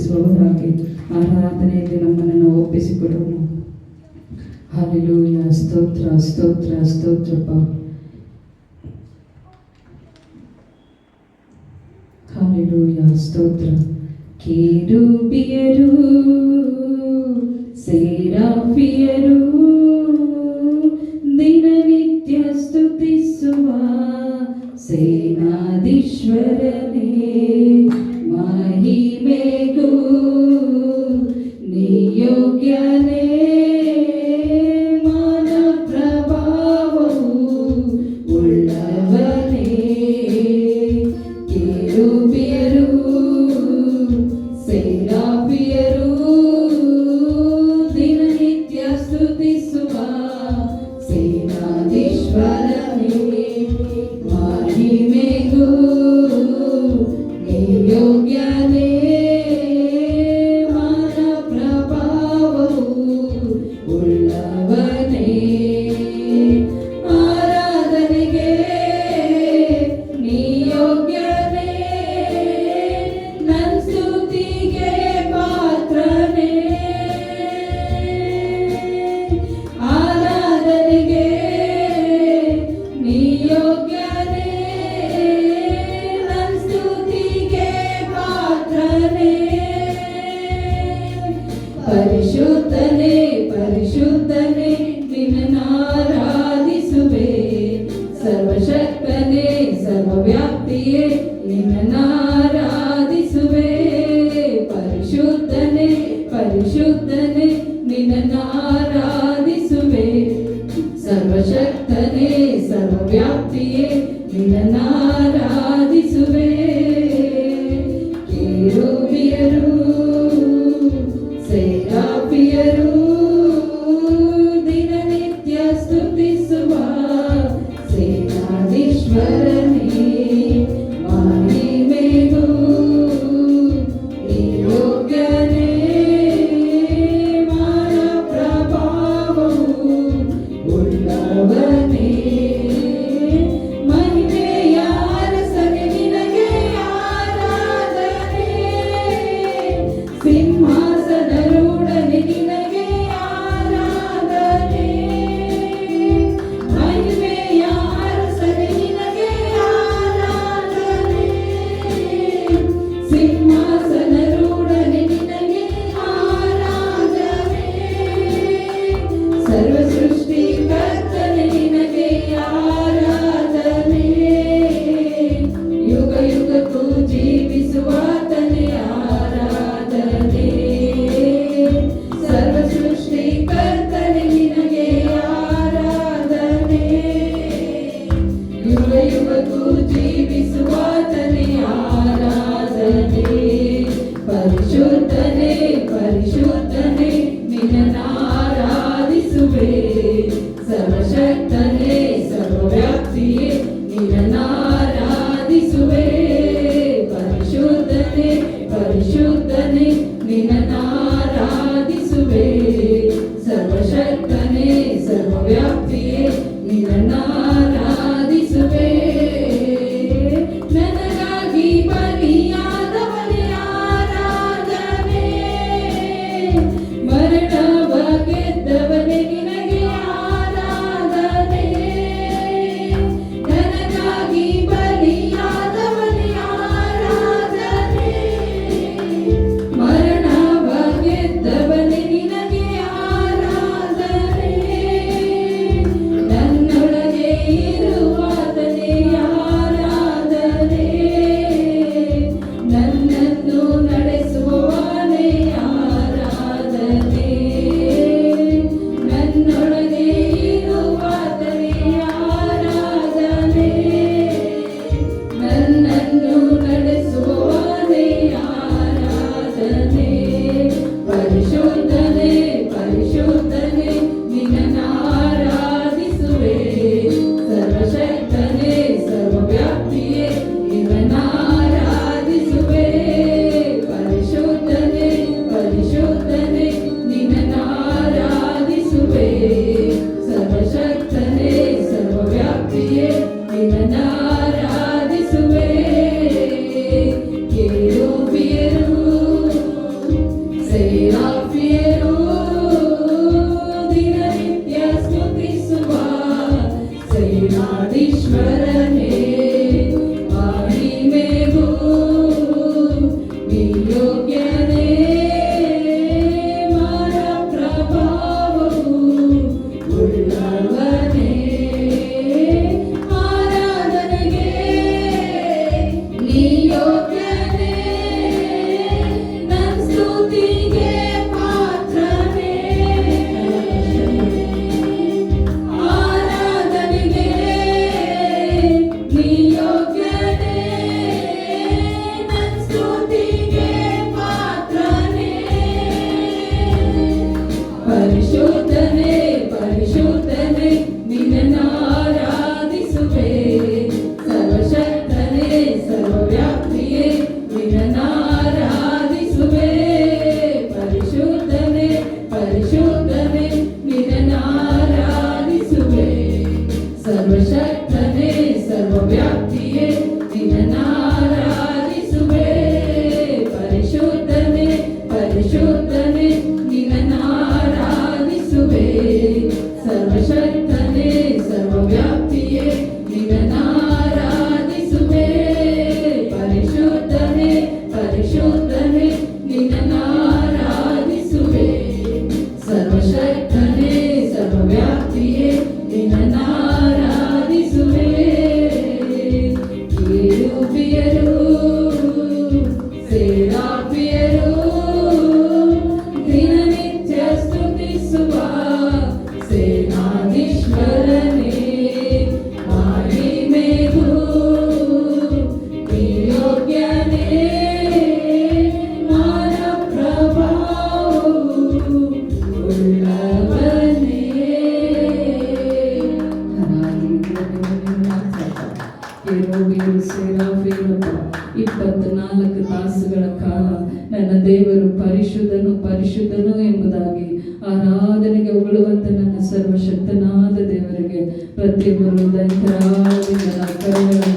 ಸ್ತುತಿಸುವವರಾಗಿ ಆರಾಧನೆಯಲ್ಲಿ ನಮ್ಮನ್ನು ಒಪ್ಪಿಸಿಕೊಡೋಣ. ಹಲ್ಲೆಲೂಯಾ. ಸ್ತೋತ್ರ ಸ್ತೋತ್ರ ಸ್ತೋತ್ರಪ್ಪ. ಹಲ್ಲೆಲೂಯಾ. ಸ್ತೋತ್ರ. ಕೆರೂಬಿಯರು ಸೇರಾಫಿಯರು ದಿನನಿತ್ಯ ಸ್ತುತಿಸುವ ಸೇನಾಧೀಶ್ವರನೇ, ಮಹಿಮೆಗೂ ನಿಯೋಗ್ಯನೇ, ಮಾನ ಪ್ರಭಾವವು ಉಳ್ಳವನೇ. ಕೆರೂಬಿಯರು ಸೇರಾಫಿಯರು ದಿನನಿತ್ಯ ಸ್ತುತಿಸುವ ಸೇನಾಧೀಶ್ವರನೇ, ಮಹಿಮೆಗೂ ನಿಯೋಗ್ಯನೇ, ಮಾನ ಪ್ರಭಾವವು ಉಳ್ಳವನೇ. ಆರಾಧನೆಗೆ ನಿಯೋಗ್ಯನೇ, ನನ್ನ ಸ್ತುತಿಗೆ ಪಾತ್ರನೇ. ಆರಾಧನೆಗೆ ನಿಯೋಗ್ಯನೇ, ನನ್ನ ಸ್ತುತಿಗೆ ಪಾತ್ರನೇ. ಪರಿಶುದ್ಧನೇ ಪರಿಶುದ್ಧನೇ ನಿನ್ನನ್ನಾರಾಧಿಸುವೆ, ಸರ್ವಶಕ್ತನೇ ಸರ್ವವ್ಯಾಪ್ತಿಯೇ ನಿನ್ನನ್ನಾರಾಧಿಸುವೆ. ಪರಿಶುದ್ಧನೇ ಪರಿಶುದ್ಧನೇ ನಿನ್ನನ್ನಾರಾಧಿಸುವೆ, ಸರ್ವಶಕ್ತನೇ ಸರ್ವವ್ಯಾಪ್ತಿಯೇ ನಿನ್ನನ್ನಾರಾಧಿಸುವೆ. ಕೆರೂಬಿಯರು ಸೇರಾಫಿಯರು ದಿನನಿತ್ಯ ಸ್ತುತಿಸುವ ಸೇನಾಧೀಶ್ವರನೇ, ಮಹಿಮೆಗೂ ನಿಯೋಗ್ಯನೇ, ಮಾನ ಪ್ರಭಾವವು ಉಳ್ಳವನೇ. ಮಹಿಮೆ ಯಾರ ಆರಾಧೀಶ್ವರನೇ ಮಹಿಮೆಗೂ ನೀ ಯೋಗ್ಯನೇ ಮಾನ ಪ್ರಭಾವವು ಉಳ್ಳವನೇ ಆರಾಧನೆಗೆ ನೀ ಯೋಗ್ಯನೇ ನನ್ ಸ್ತುತಿಗೆ ಪಾತ್ರನೇ ಆರಾಧನೆಗೆ ನೀ ಯೋಗ್ಯನೇ ನನ್ ಸ್ತುತಿಗೆ ಪಾತ್ರನೇ ಪರಿಶುದ್ಧನೇ ಪರಿಶುದ್ಧನೇ ನಿನ್ನನ್ನು ಆರಾಧಿಸುವೆ ಸರ್ವಶಕ್ತನೇ ಸರ್ವವ್ಯಾಪಿಯೇ ನಿನ್ನನ್ನು ಆರಾಧಿಸುವೆ ಪರಿಶುದ್ಧನೇ ಪರಿಶುದ್ಧನೇ ನಿನ್ನನ್ನು ಆರಾಧಿಸುವೆ ಸರ್ವಶಕ್ತನೇ ಸರ್ವವ್ಯಾಪಿಯೇ ನಿನ್ನನ್ನು ಆರಾಧಿಸುವೆ ಪರಿಶುದ್ಧನೇ ಪರಿಶುದ್ಧನೇ ನಿನ್ನನ್ನು ಆರಾಧಿಸುವೆ ಸರ್ವಶಕ್ತನೇ ಸರ್ವವ್ಯಾಪಿಯೇ ನಿನ್ನನ್ನು ಆರಾಧಿಸುವೆ ಪರಿಶುದ್ಧನೇ ಪರಿಶುದ್ಧನೇ ನಿನ್ನನ್ನು ಆರಾಧಿಸುವೆ ಸರ್ವಶಕ್ತನೇ ಸರ್ವವ್ಯಾಪಿಯೇ ನಿನ್ನನ್ನು ಆರಾಧಿಸುವೆ ಕೆರೂಬಿಯರು ಸೇರಾಫಿಯರು ದಿನನಿತ್ಯ ಸ್ತುತಿಸುವ ಸೇನಾಧೀಶ್ವರನೇ ಮಹಿಮೆಗೂ ನೀ ಯೋಗ್ಯನೇ ಮಾನ ಪ್ರಭಾವವು ಉಳ್ಳವನೇ. ಕೆರೂಬಿಯರು ಸೇರಾಫಿಯರು 24 ತಾಸುಗಳ ಕಾಲ ನನ್ನ ದೇವರು ಪರಿಶುದ್ಧನು ಪರಿಶುದ್ಧನು ಎಂಬುದಾಗಿ ಆರಾಧನೆಗೆ ಉಗುಳುವಂತ ನನ್ನ ಸರ್ವಶಕ್ತನಾದ ದೇವರಿಗೆ ಪ್ರತಿಯೊಬ್ಬರು ದೈವರಾಗಿ ನನ್ನ ಕರುಗಳನ್ನು